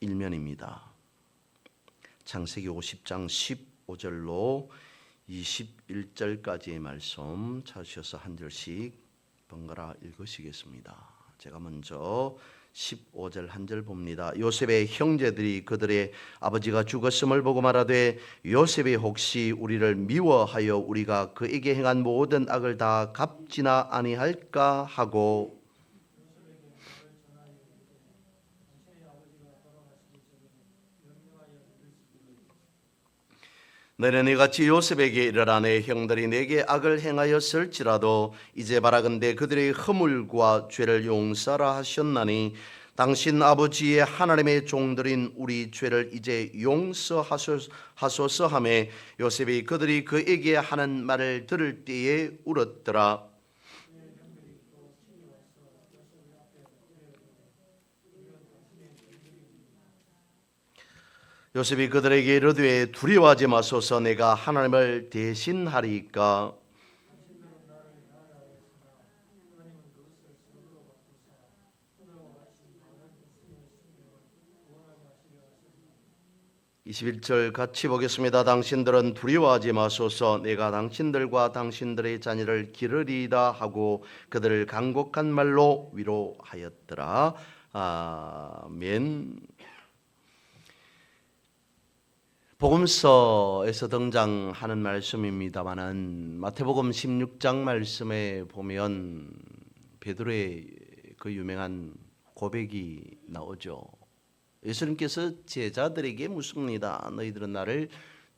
81면입니다. 창세기 50장 15절로 21절까지의 말씀 찾으셔서 한 절씩 번갈아 읽으시겠습니다. 제가 먼저 15절 한 절 봅니다. 요셉의 형제들이 그들의 아버지가 죽었음을 보고 말하되 요셉이 혹시 우리를 미워하여 우리가 그에게 행한 모든 악을 다 갚지나 아니할까 하고 너희는 이같이 요셉에게 이르라 내 형들이 내게 악을 행하였을지라도 이제 바라건대 그들의 허물과 죄를 용서하라 하셨나니 당신 아버지의 하나님의 종들인 우리 죄를 이제 용서하소서 하며 요셉이 그들이 그에게 하는 말을 들을 때에 울었더라. 요셉이 그들에게 이르되 두려워하지 마소서 내가 하나님을 대신하리이까. (21절) 같이 보겠습니다. 당신들은 두려워하지 마소서 내가 당신들과 당신들의 자녀를 기르리이다 하고 그들을 간곡한 말로 위로하였더라. 아멘. 복음서에서 등장하는 말씀입니다마는 마태복음 16장 말씀에 보면 베드로의 그 유명한 고백이 나오죠. 예수님께서 제자들에게 묻습니다. 너희들은 나를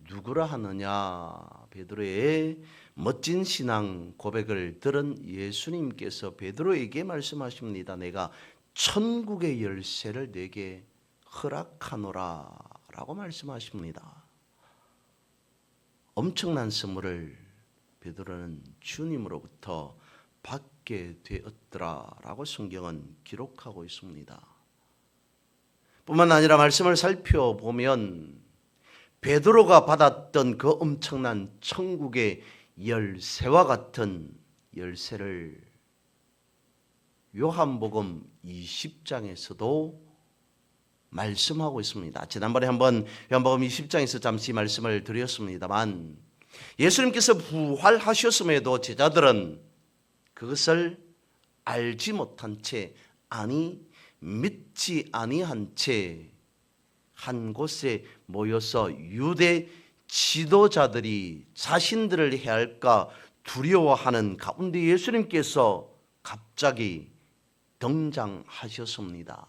누구라 하느냐? 베드로의 멋진 신앙 고백을 들은 예수님께서 베드로에게 말씀하십니다. 내가 천국의 열쇠를 내게 허락하노라 라고 말씀하십니다. 엄청난 선물을 베드로는 주님으로부터 받게 되었더라 라고 성경은 기록하고 있습니다. 뿐만 아니라 말씀을 살펴보면 베드로가 받았던 그 엄청난 천국의 열쇠와 같은 열쇠를 요한복음 20장에서도 말씀하고 있습니다. 지난번에 한번 요한복음 20장에서 잠시 말씀을 드렸습니다만 예수님께서 부활하셨음에도 제자들은 그것을 알지 못한 채 아니 믿지 아니한 채 한 곳에 모여서 유대 지도자들이 자신들을 해할까 두려워하는 가운데 예수님께서 갑자기 등장하셨습니다.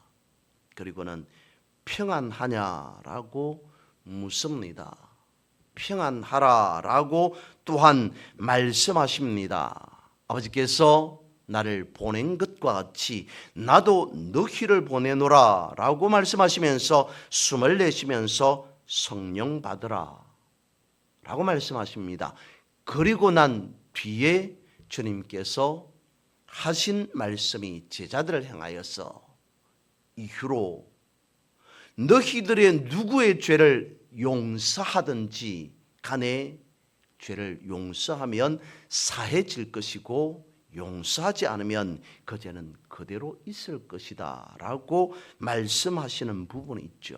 그리고는 평안하냐라고 묻습니다. 평안하라라고 또한 말씀하십니다. 아버지께서 나를 보낸 것과 같이 나도 너희를 보내노라 라고 말씀하시면서 숨을 내쉬면서 성령 받으라 라고 말씀하십니다. 그리고 난 뒤에 주님께서 하신 말씀이 제자들을 향하여서 이후로 너희들의 누구의 죄를 용서하든지 간에 죄를 용서하면 사해질 것이고 용서하지 않으면 그 죄는 그대로 있을 것이다 라고 말씀하시는 부분이 있죠.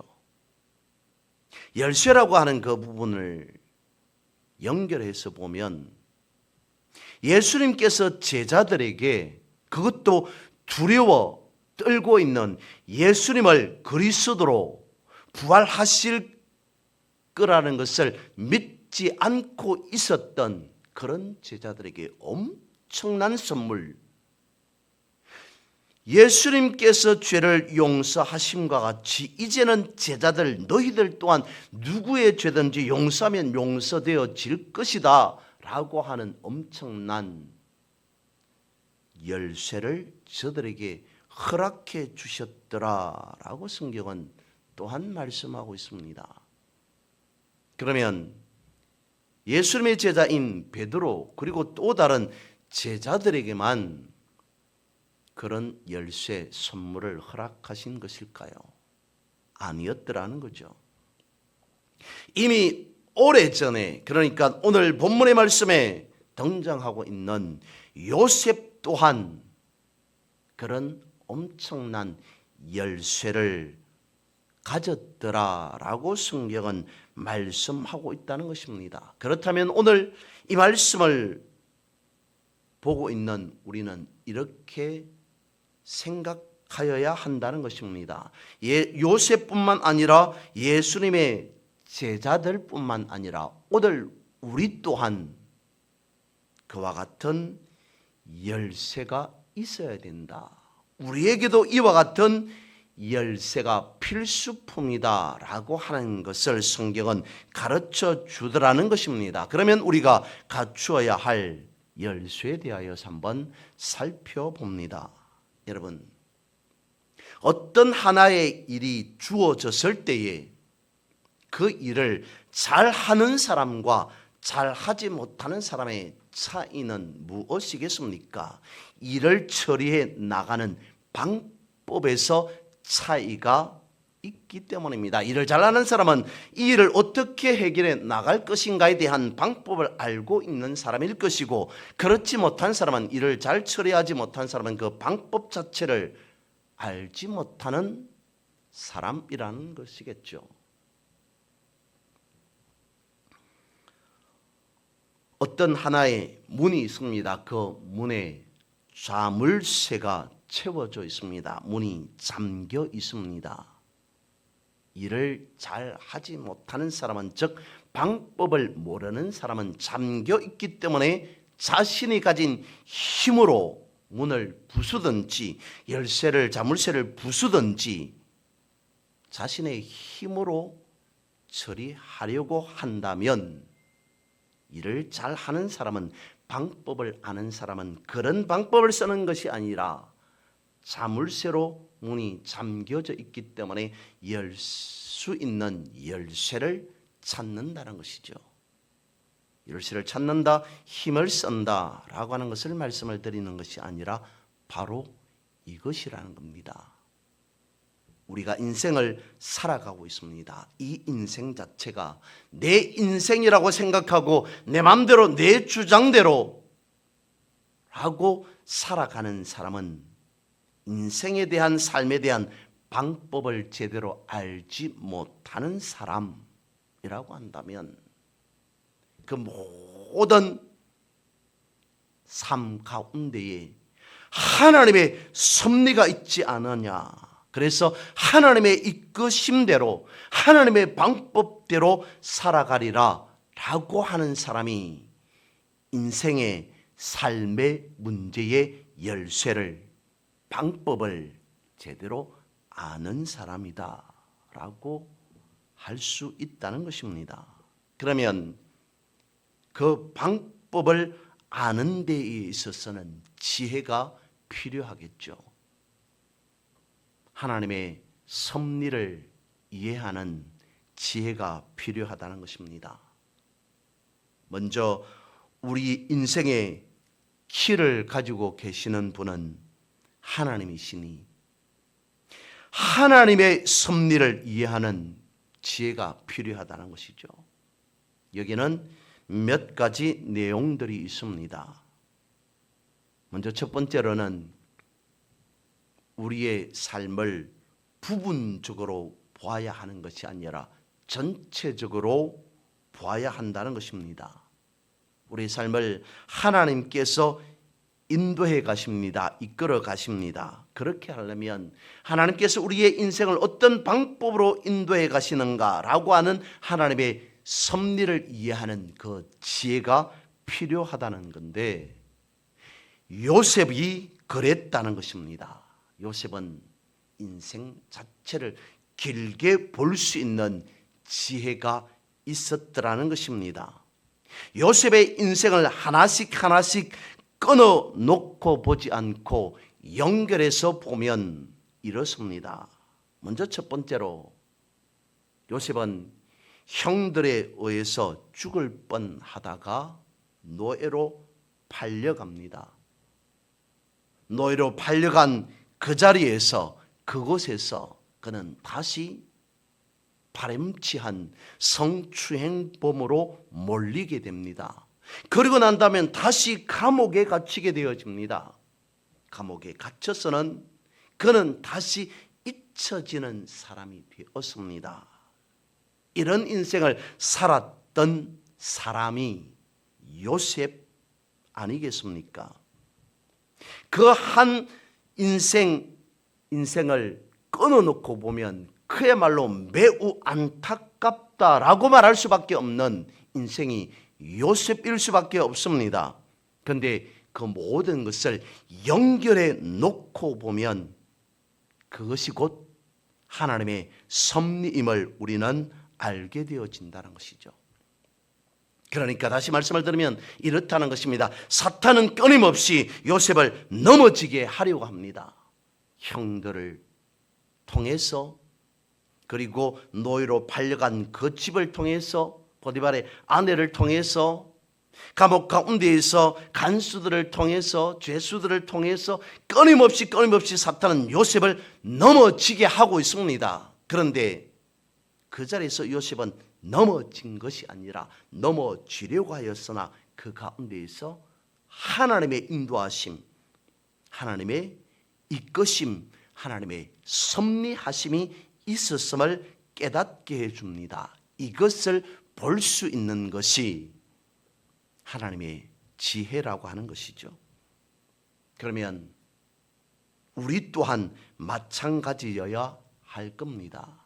열쇠라고 하는 그 부분을 연결해서 보면 예수님께서 제자들에게 그것도 두려워 떨고 있는 예수님을 그리스도로 부활하실 거라는 것을 믿지 않고 있었던 그런 제자들에게 엄청난 선물, 예수님께서 죄를 용서하심과 같이 이제는 제자들 너희들 또한 누구의 죄든지 용서하면 용서되어질 것이다 라고 하는 엄청난 열쇠를 저들에게 허락해 주셨더라 라고 성경은 또한 말씀하고 있습니다. 그러면 예수님의 제자인 베드로 그리고 또 다른 제자들에게만 그런 열쇠 선물을 허락하신 것일까요? 아니었더라는 거죠. 이미 오래전에, 그러니까 오늘 본문의 말씀에 등장하고 있는 요셉 또한 그런 엄청난 열쇠를 가졌더라라고 성경은 말씀하고 있다는 것입니다. 그렇다면 오늘 이 말씀을 보고 있는 우리는 이렇게 생각하여야 한다는 것입니다. 요셉뿐만 아니라 예수님의 제자들뿐만 아니라 오늘 우리 또한 그와 같은 열쇠가 있어야 된다. 우리에게도 이와 같은 열쇠가 필수품이다 라고 하는 것을 성경은 가르쳐 주더라는 것입니다. 그러면 우리가 갖추어야 할 열쇠에 대하여서 한번 살펴봅니다. 여러분, 어떤 하나의 일이 주어졌을 때에 그 일을 잘하는 사람과 잘하지 못하는 사람의 차이는 무엇이겠습니까? 일을 처리해 나가는 방법에서 차이가 있기 때문입니다. 일을 잘하는 사람은 이 일을 어떻게 해결해 나갈 것인가에 대한 방법을 알고 있는 사람일 것이고, 그렇지 못한 사람은, 일을 잘 처리하지 못한 사람은 그 방법 자체를 알지 못하는 사람이라는 것이겠죠. 어떤 하나의 문이 있습니다. 그 문에 자물쇠가 채워져 있습니다. 문이 잠겨 있습니다. 일을 잘 하지 못하는 사람은, 즉 방법을 모르는 사람은 잠겨 있기 때문에 자신이 가진 힘으로 문을 부수든지 열쇠를, 자물쇠를 부수든지 자신의 힘으로 처리하려고 한다면, 일을 잘하는 사람은, 방법을 아는 사람은 그런 방법을 쓰는 것이 아니라 자물쇠로 문이 잠겨져 있기 때문에 열 수 있는 열쇠를 찾는다는 것이죠. 열쇠를 찾는다, 힘을 쓴다 라고 하는 것을 말씀을 드리는 것이 아니라 바로 이것이라는 겁니다. 우리가 인생을 살아가고 있습니다. 이 인생 자체가 내 인생이라고 생각하고 내 마음대로, 내 주장대로 하고 살아가는 사람은 인생에 대한, 삶에 대한 방법을 제대로 알지 못하는 사람이라고 한다면, 그 모든 삶 가운데에 하나님의 섭리가 있지 않느냐. 그래서 하나님의 이끄심대로, 하나님의 방법대로 살아가리라 라고 하는 사람이 인생의 삶의 문제의 열쇠를, 방법을 제대로 아는 사람이다 라고 할 수 있다는 것입니다. 그러면 그 방법을 아는 데에 있어서는 지혜가 필요하겠죠. 하나님의 섭리를 이해하는 지혜가 필요하다는 것입니다. 먼저 우리 인생의 키를 가지고 계시는 분은 하나님이시니, 하나님의 섭리를 이해하는 지혜가 필요하다는 것이죠. 여기는 몇 가지 내용들이 있습니다. 먼저 첫 번째로는 우리의 삶을 부분적으로 보아야 하는 것이 아니라 전체적으로 보아야 한다는 것입니다. 우리의 삶을 하나님께서 인도해 가십니다. 이끌어 가십니다. 그렇게 하려면 하나님께서 우리의 인생을 어떤 방법으로 인도해 가시는가라고 하는 하나님의 섭리를 이해하는 그 지혜가 필요하다는 건데, 요셉이 그랬다는 것입니다. 요셉은 인생 자체를 길게 볼 수 있는 지혜가 있었더라는 것입니다. 요셉의 인생을 하나씩 하나씩 끊어 놓고 보지 않고 연결해서 보면 이렇습니다. 먼저 첫 번째로 요셉은 형들에 의해서 죽을 뻔하다가 노예로 팔려갑니다. 노예로 팔려간 그 자리에서, 그곳에서 그는 다시 파렴치한 성추행범으로 몰리게 됩니다. 그리고 난 다음에 다시 감옥에 갇히게 되어집니다. 감옥에 갇혀서는 그는 다시 이 잊혀지는 사람이 되었습니다. 이런 인생을 살았던 사람이 요셉 아니겠습니까? 그 한 인생을 끊어놓고 보면 그야말로 매우 안타깝다라고 말할 수밖에 없는 인생이 요셉일 수밖에 없습니다. 그런데 그 모든 것을 연결해 놓고 보면 그것이 곧 하나님의 섭리임을 우리는 알게 되어진다는 것이죠. 그러니까 다시 말씀을 드리면 이렇다는 것입니다. 사탄은 끊임없이 요셉을 넘어지게 하려고 합니다. 형들을 통해서, 그리고 노예로 팔려간 그 집을 통해서, 보디발의 아내를 통해서, 감옥 가운데에서 간수들을 통해서, 죄수들을 통해서 끊임없이 사탄은 요셉을 넘어지게 하고 있습니다. 그런데 그 자리에서 요셉은 넘어진 것이 아니라 넘어지려고 하였으나 그 가운데에서 하나님의 인도하심, 하나님의 이끄심, 하나님의 섭리하심이 있었음을 깨닫게 해줍니다. 이것을 볼 수 있는 것이 하나님의 지혜라고 하는 것이죠. 그러면 우리 또한 마찬가지여야 할 겁니다.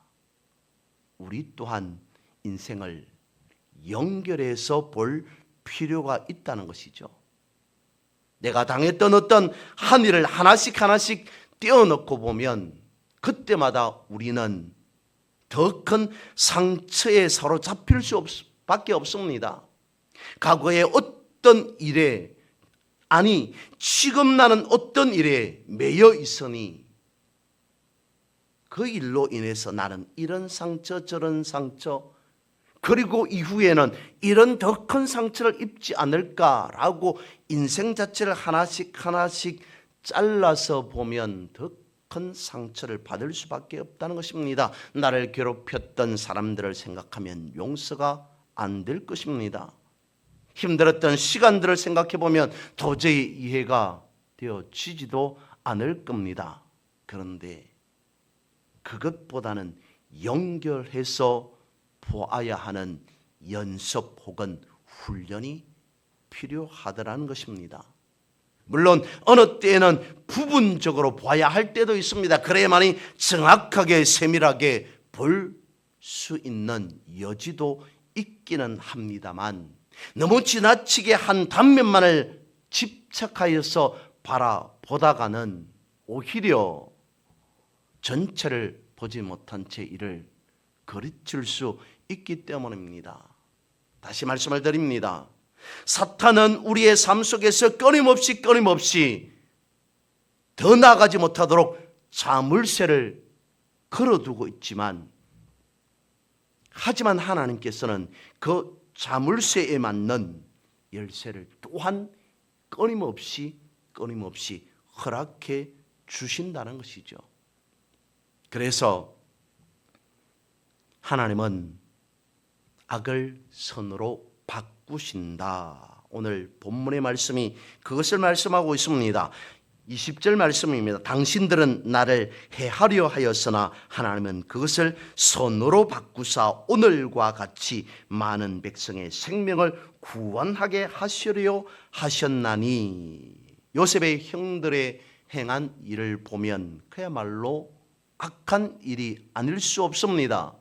우리 또한 인생을 연결해서 볼 필요가 있다는 것이죠. 내가 당했던 어떤 한 일을 하나씩 떼어놓고 보면 그때마다 우리는 더 큰 상처에 사로잡힐 수밖에 없습니다. 과거의 어떤 일에, 아니 지금 나는 어떤 일에 매여 있으니 그 일로 인해서 나는 이런 상처 저런 상처, 그리고 이후에는 이런 더 큰 상처를 입지 않을까라고 인생 자체를 하나씩 잘라서 보면 더 큰 상처를 받을 수밖에 없다는 것입니다. 나를 괴롭혔던 사람들을 생각하면 용서가 안 될 것입니다. 힘들었던 시간들을 생각해 보면 도저히 이해가 되어지지도 않을 겁니다. 그런데 그것보다는 연결해서 보아야 하는 연습 혹은 훈련이 필요하다는 것입니다. 물론 어느 때에는 부분적으로 봐야 할 때도 있습니다. 그래야만이 정확하게 세밀하게 볼 수 있는 여지도 있기는 합니다만, 너무 지나치게 한 단면만을 집착하여서 바라보다가는 오히려 전체를 보지 못한 채 이를 거르칠 수 있기 때문입니다. 다시 말씀을 드립니다. 사탄은 우리의 삶 속에서 끊임없이 더 나아가지 못하도록 자물쇠를 걸어두고 있지만, 하지만 하나님께서는 그 자물쇠에 맞는 열쇠를 또한 끊임없이 허락해 주신다는 것이죠. 그래서 하나님은 악을 선으로 바꾸신다. 오늘 본문의 말씀이 그것을 말씀하고 있습니다. 20절 말씀입니다. 당신들은 나를 해하려 하였으나 하나님은 그것을 선으로 바꾸사 오늘과 같이 많은 백성의 생명을 구원하게 하시려 하셨나니. 요셉의 형들의 행한 일을 보면 그야말로 악한 일이 아닐 수 없습니다.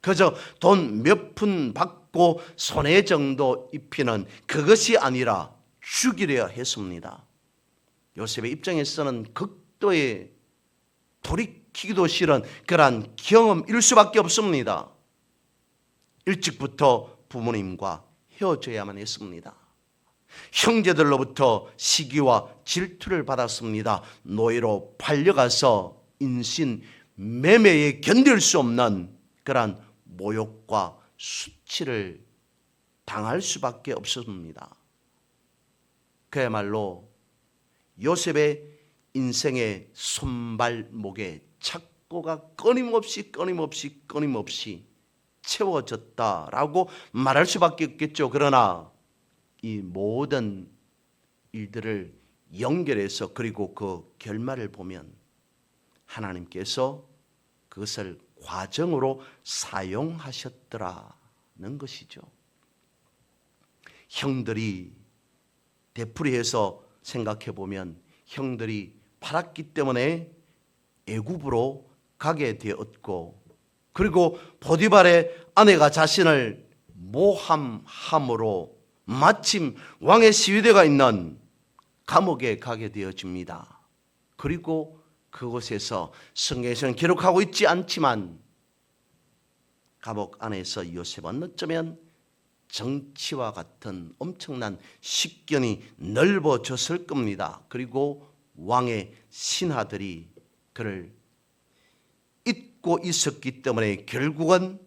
그저 돈 몇 푼 받고 손해 정도 입히는 그것이 아니라 죽이려 했습니다. 요셉의 입장에서는 극도의 돌이키기도 싫은 그러한 경험일 수밖에 없습니다. 일찍부터 부모님과 헤어져야만 했습니다. 형제들로부터 시기와 질투를 받았습니다. 노예로 팔려가서 인신 매매에 견딜 수 없는 그러한 모욕과 수치를 당할 수밖에 없었습니다. 그야말로 요셉의 인생의 손발목에 착고가 끊임없이 채워졌다라고 말할 수밖에 없겠죠. 그러나 이 모든 일들을 연결해서 그리고 그 결말을 보면 하나님께서 그것을 과정으로 사용하셨더라는 것이죠. 형들이 되풀이해서 생각해 보면 형들이 팔았기 때문에 애굽으로 가게 되었고, 그리고 보디발의 아내가 자신을 모함함으로 마침 왕의 시위대가 있는 감옥에 가게 되어집니다. 그리고 그곳에서 성경에서는 기록하고 있지 않지만 감옥 안에서 요셉은 어쩌면 정치와 같은 엄청난 식견이 넓어졌을 겁니다. 그리고 왕의 신하들이 그를 잊고 있었기 때문에 결국은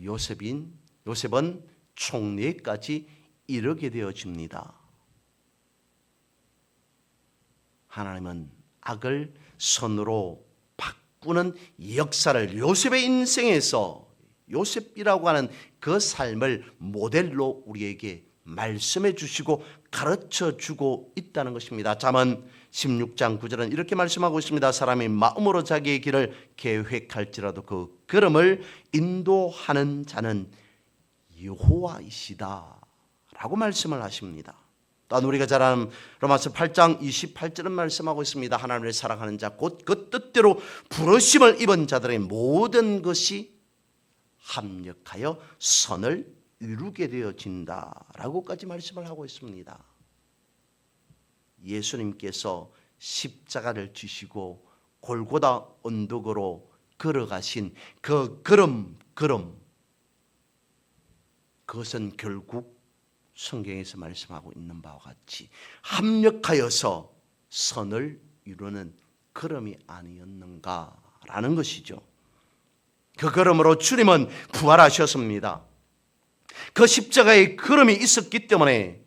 요셉은 총리까지 이르게 되어집니다. 하나님은 악을 선으로 바꾸는 역사를 요셉의 인생에서 요셉이라고 하는 그 삶을 모델로 우리에게 말씀해 주시고 가르쳐 주고 있다는 것입니다. 잠언 16장 9절은 이렇게 말씀하고 있습니다. 사람이 마음으로 자기의 길을 계획할지라도 그 걸음을 인도하는 자는 여호와이시다 라고 말씀을 하십니다. 또한 우리가 잘 아는 로마서 8장 28절은 말씀하고 있습니다. 하나님을 사랑하는 자 곧 그 뜻대로 부르심을 입은 자들의 모든 것이 합력하여 선을 이루게 되어진다라고까지 말씀을 하고 있습니다. 예수님께서 십자가를 지시고 골고다 언덕으로 걸어가신 그 걸음 그것은 결국 성경에서 말씀하고 있는 바와 같이 합력하여서 선을 이루는 걸음이 아니었는가라는 것이죠. 그 걸음으로 주님은 부활하셨습니다. 그 십자가의 걸음이 있었기 때문에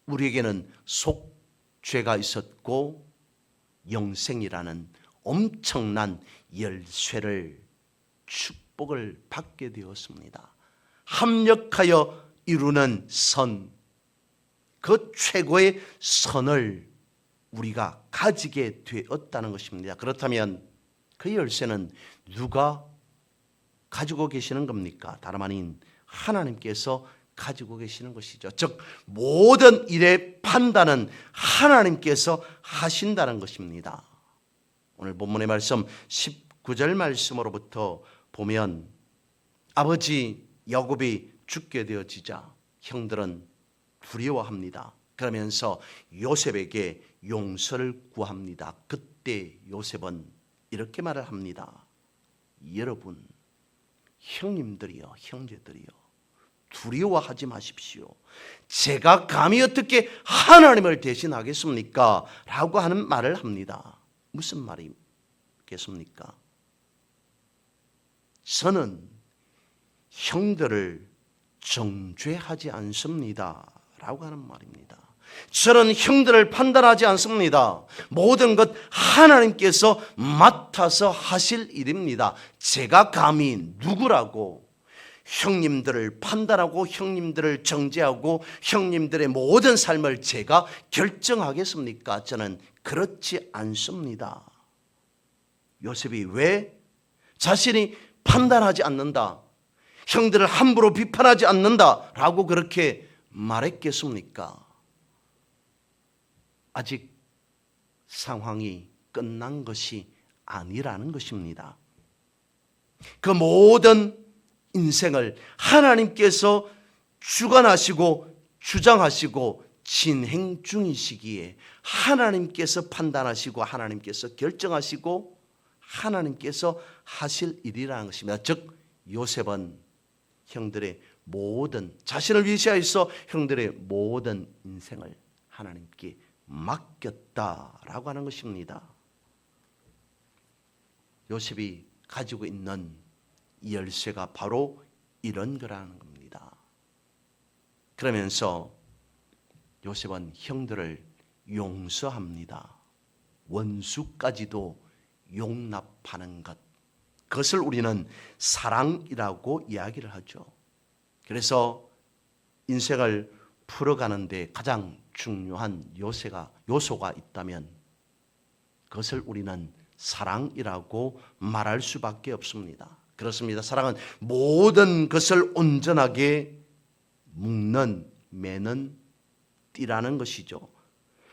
우리에게는 속죄가 있었고 영생이라는 엄청난 열쇠를 축복을 받게 되었습니다. 합력하여 이루는 선, 그 최고의 선을 우리가 가지게 되었다는 것입니다. 그렇다면 그 열쇠는 누가 가지고 계시는 겁니까? 다름 아닌 하나님께서 가지고 계시는 것이죠. 즉 모든 일의 판단은 하나님께서 하신다는 것입니다. 오늘 본문의 말씀 19절 말씀으로부터 보면 아버지 야곱이 죽게 되어지자 형들은 두려워합니다. 그러면서 요셉에게 용서를 구합니다. 그때 요셉은 이렇게 말을 합니다. 여러분 형님들이요, 형제들이요, 두려워하지 마십시오. 제가 감히 어떻게 하나님을 대신하겠습니까? 라고 하는 말을 합니다. 무슨 말이겠습니까? 저는 형들을 정죄하지 않습니다 라고 하는 말입니다. 저는 형들을 판단하지 않습니다. 모든 것 하나님께서 맡아서 하실 일입니다. 제가 감히 누구라고 형님들을 판단하고 형님들을 정죄하고 형님들의 모든 삶을 제가 결정하겠습니까? 저는 그렇지 않습니다. 요셉이 왜 자신이 판단하지 않는다, 형들을 함부로 비판하지 않는다라고 그렇게 말했겠습니까? 아직 상황이 끝난 것이 아니라는 것입니다. 그 모든 인생을 하나님께서 주관하시고 주장하시고 진행 중이시기에 하나님께서 판단하시고 하나님께서 결정하시고 하나님께서 하실 일이라는 것입니다. 즉 요셉은 형들의 모든 자신을 위시하여서 형들의 모든 인생을 하나님께 맡겼다라고 하는 것입니다. 요셉이 가지고 있는 열쇠가 바로 이런 거라는 겁니다. 그러면서 요셉은 형들을 용서합니다. 원수까지도 용납하는 것, 그것을 우리는 사랑이라고 이야기를 하죠. 그래서 인생을 풀어가는데 가장 중요한 요소가 있다면 그것을 우리는 사랑이라고 말할 수밖에 없습니다. 그렇습니다. 사랑은 모든 것을 온전하게 묶는, 매는 띠라는 것이죠.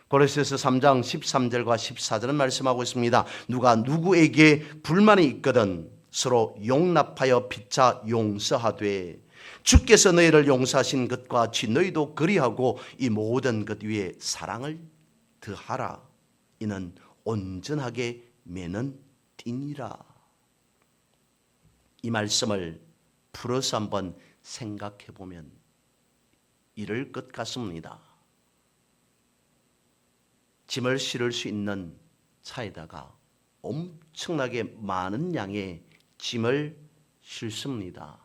고린도서 3장 13절과 14절은 말씀하고 있습니다. 누가 누구에게 불만이 있거든 서로 용납하여 피차 용서하되 주께서 너희를 용서하신 것과 같이 너희도 그리하고 이 모든 것 위에 사랑을 더하라. 이는 온전하게 매는 띠니라. 이 말씀을 풀어서 한번 생각해 보면 이럴 것 같습니다. 짐을 실을 수 있는 차에다가 엄청나게 많은 양의 짐을 싣습니다.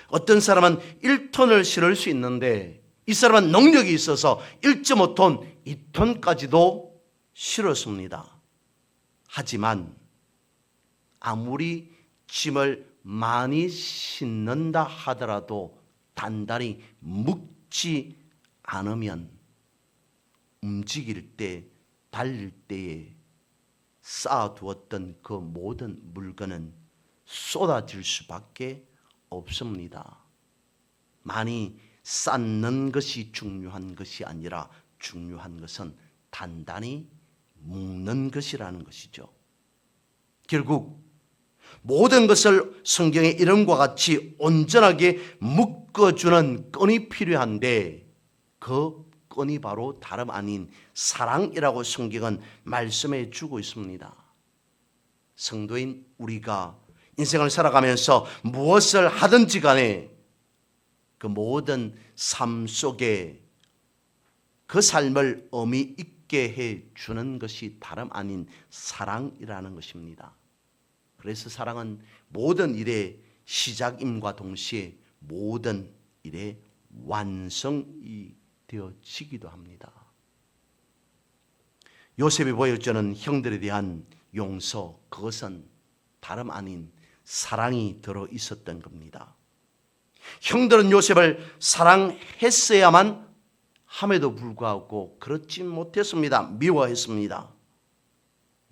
어떤 사람은 1톤을 실을 수 있는데 이 사람은 능력이 있어서 1.5톤, 2톤까지도 실었습니다. 하지만 아무리 짐을 많이 싣는다 하더라도 단단히 묶지 않으면 움직일 때, 달릴 때에 쌓아두었던 그 모든 물건은 쏟아질 수밖에 없습니다. 많이 쌓는 것이 중요한 것이 아니라 중요한 것은 단단히 묶는 것이라는 것이죠. 결국 모든 것을 성경의 이름과 같이 온전하게 묶어주는 끈이 필요한데 그 끈이 바로 다름 아닌 사랑이라고 성경은 말씀해 주고 있습니다. 성도인 우리가 인생을 살아가면서 무엇을 하든지 간에 그 모든 삶 속에 그 삶을 의미 있게 해 주는 것이 다름 아닌 사랑이라는 것입니다. 그래서 사랑은 모든 일의 시작임과 동시에 모든 일의 완성이 되어지기도 합니다. 요셉이 보여주는 형들에 대한 용서, 그것은 다름 아닌 사랑이 들어 있었던 겁니다. 형들은 요셉을 사랑했어야만 함에도 불구하고 그렇지 못했습니다. 미워했습니다.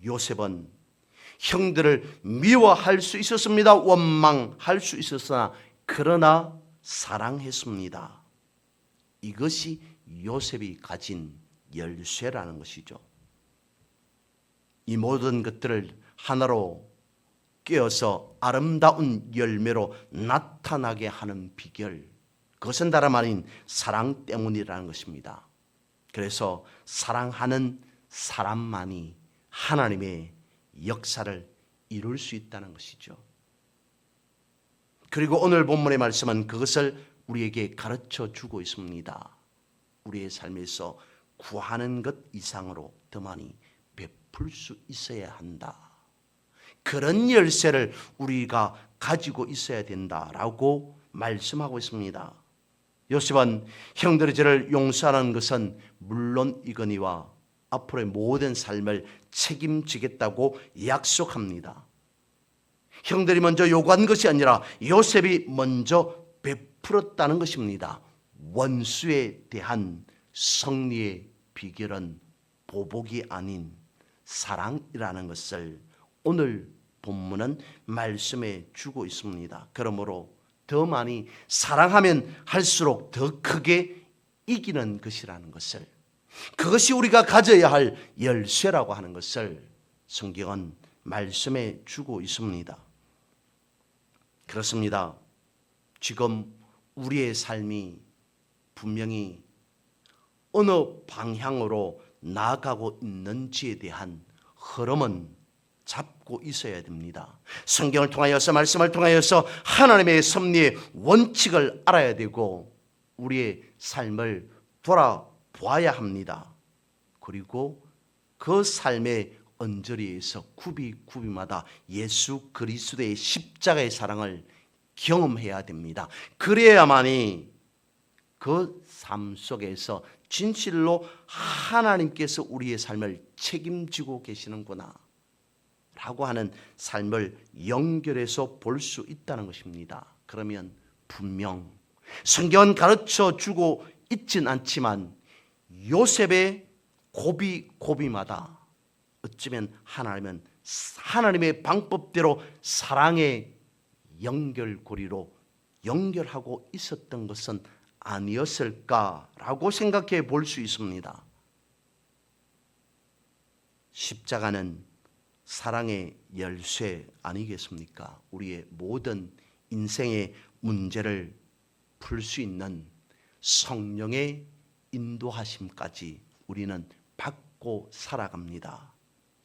요셉은 형들을 미워할 수 있었습니다. 원망할 수 있었으나 그러나 사랑했습니다. 이것이 요셉이 가진 열쇠라는 것이죠. 이 모든 것들을 하나로 꿰어서 아름다운 열매로 나타나게 하는 비결, 그것은 다름 아닌 사랑 때문이라는 것입니다. 그래서 사랑하는 사람만이 하나님의 역사를 이룰 수 있다는 것이죠. 그리고 오늘 본문의 말씀은 그것을 우리에게 가르쳐 주고 있습니다. 우리의 삶에서 구하는 것 이상으로 더 많이 베풀 수 있어야 한다. 그런 열쇠를 우리가 가지고 있어야 된다라고 말씀하고 있습니다. 요셉은 형들의 죄를 용서하는 것은 물론이거니와 앞으로의 모든 삶을 책임지겠다고 약속합니다. 형들이 먼저 요구한 것이 아니라 요셉이 먼저 베풀었다는 것입니다. 원수에 대한 승리의 비결은 보복이 아닌 사랑이라는 것을 오늘 본문은 말씀해 주고 있습니다. 그러므로 더 많이 사랑하면 할수록 더 크게 이기는 것이라는 것을, 그것이 우리가 가져야 할 열쇠라고 하는 것을 성경은 말씀해 주고 있습니다. 그렇습니다. 지금 우리의 삶이 분명히 어느 방향으로 나아가고 있는지에 대한 흐름은 잡고 있어야 됩니다. 성경을 통하여서, 말씀을 통하여서 하나님의 섭리의 원칙을 알아야 되고 우리의 삶을 돌아보아야 합니다. 그리고 그 삶의 언저리에서 굽이마다 예수 그리스도의 십자가의 사랑을 경험해야 됩니다. 그래야만이 그 삶 속에서 진실로 하나님께서 우리의 삶을 책임지고 계시는구나 라고 하는 삶을 연결해서 볼 수 있다는 것입니다. 그러면 분명 성경은 가르쳐 주고 있진 않지만 요셉의 고비마다 어쩌면 하나님은 하나님의 방법대로 사랑의 연결고리로 연결하고 있었던 것은 아니었을까라고 생각해 볼 수 있습니다. 십자가는 사랑의 열쇠 아니겠습니까? 우리의 모든 인생의 문제를 풀 수 있는 성령의 인도하심까지 우리는 받고 살아갑니다.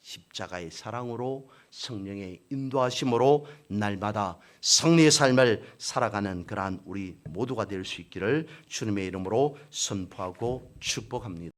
십자가의 사랑으로 성령의 인도하심으로 날마다 승리의 삶을 살아가는 그러한 우리 모두가 될 수 있기를 주님의 이름으로 선포하고 축복합니다.